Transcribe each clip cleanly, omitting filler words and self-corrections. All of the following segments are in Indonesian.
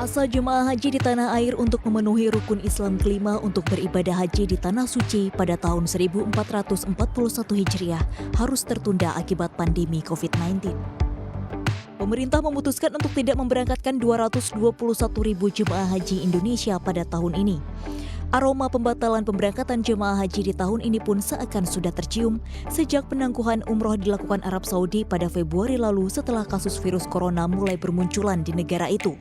Asa jemaah haji di tanah air untuk memenuhi rukun Islam kelima untuk beribadah haji di Tanah Suci pada tahun 1441 Hijriah harus tertunda akibat pandemi COVID-19. Pemerintah memutuskan untuk tidak memberangkatkan 221.000 jemaah haji Indonesia pada tahun ini. Aroma pembatalan pemberangkatan jemaah haji di tahun ini pun seakan sudah tercium sejak penangguhan umroh dilakukan Arab Saudi pada Februari lalu setelah kasus virus corona mulai bermunculan di negara itu.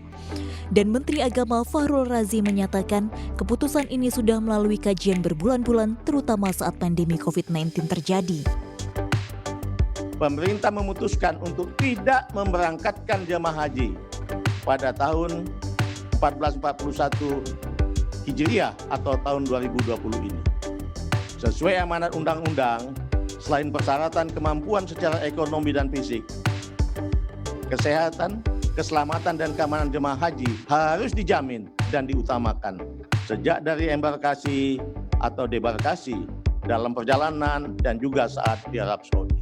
Dan Menteri Agama Fahrul Razi menyatakan keputusan ini sudah melalui kajian berbulan-bulan terutama saat pandemi COVID-19 terjadi. Pemerintah memutuskan untuk tidak memberangkatkan jemaah haji pada tahun 1441 Hijriah atau tahun 2020 ini. Sesuai amanat undang-undang, selain persyaratan kemampuan secara ekonomi dan fisik, kesehatan, keselamatan dan keamanan jemaah haji harus dijamin dan diutamakan sejak dari embarkasi atau debarkasi, dalam perjalanan dan juga saat di Arab Saudi.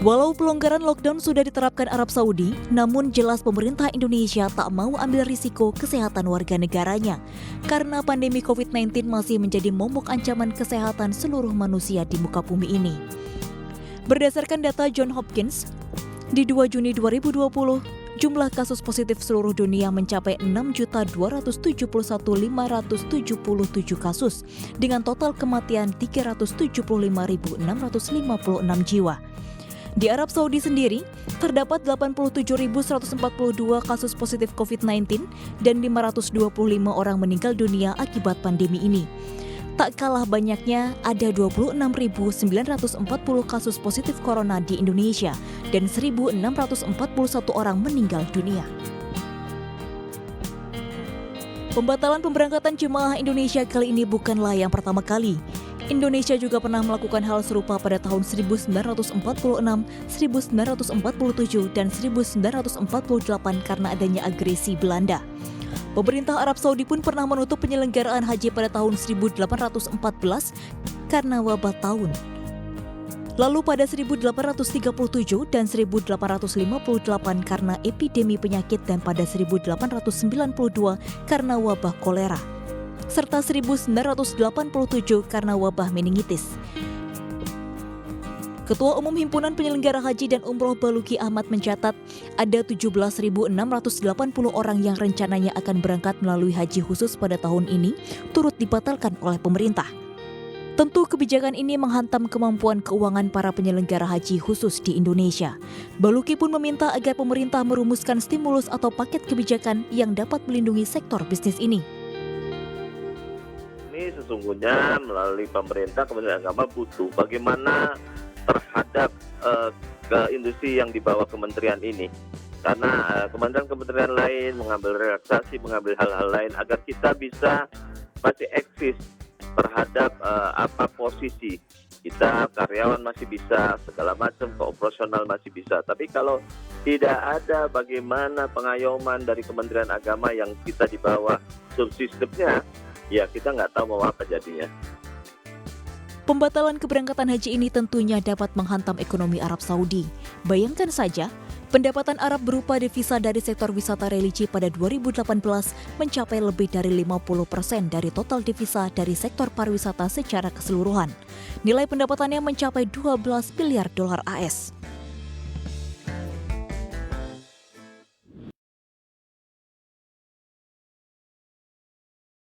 Walau pelonggaran lockdown sudah diterapkan Arab Saudi, namun jelas pemerintah Indonesia tak mau ambil risiko kesehatan warga negaranya karena pandemi COVID-19 masih menjadi momok ancaman kesehatan seluruh manusia di muka bumi ini. Berdasarkan data John Hopkins, di 2 Juni 2020, jumlah kasus positif seluruh dunia mencapai 6.271.577 kasus dengan total kematian 375.656 jiwa. Di Arab Saudi sendiri, terdapat 87.142 kasus positif COVID-19 dan 525 orang meninggal dunia akibat pandemi ini. Tak kalah banyaknya, ada 26.940 kasus positif corona di Indonesia dan 1.641 orang meninggal dunia. Pembatalan pemberangkatan jemaah Indonesia kali ini bukanlah yang pertama kali. Indonesia juga pernah melakukan hal serupa pada tahun 1946, 1947, dan 1948 karena adanya agresi Belanda. Pemerintah Arab Saudi pun pernah menutup penyelenggaraan haji pada tahun 1814 karena wabah taun. Lalu pada 1837 dan 1858 karena epidemi penyakit dan pada 1892 karena wabah kolera. Serta 1987 karena wabah meningitis. Ketua Umum Himpunan Penyelenggara Haji dan Umroh Baluki Ahmad mencatat ada 17.680 orang yang rencananya akan berangkat melalui haji khusus pada tahun ini turut dibatalkan oleh pemerintah. Tentu kebijakan ini menghantam kemampuan keuangan para penyelenggara haji khusus di Indonesia. Baluki pun meminta agar pemerintah merumuskan stimulus atau paket kebijakan yang dapat melindungi sektor bisnis ini. Ini sesungguhnya melalui pemerintah, Kementerian Agama butuh bagaimana terhadap ke industri yang dibawa kementerian ini. Karena kementerian-kementerian lain mengambil relaksasi, mengambil hal-hal lain agar kita bisa masih eksis terhadap apa posisi kita, karyawan masih bisa, segala macam, keoperasional masih bisa. Tapi kalau tidak ada bagaimana pengayoman dari Kementerian Agama yang kita di bawah subsistemnya, ya kita nggak tahu mau apa jadinya. Pembatalan keberangkatan haji ini tentunya dapat menghantam ekonomi Arab Saudi. Bayangkan saja, pendapatan Arab berupa devisa dari sektor wisata religi pada 2018 mencapai lebih dari 50% dari total devisa dari sektor pariwisata secara keseluruhan. Nilai pendapatannya mencapai 12 miliar dolar AS.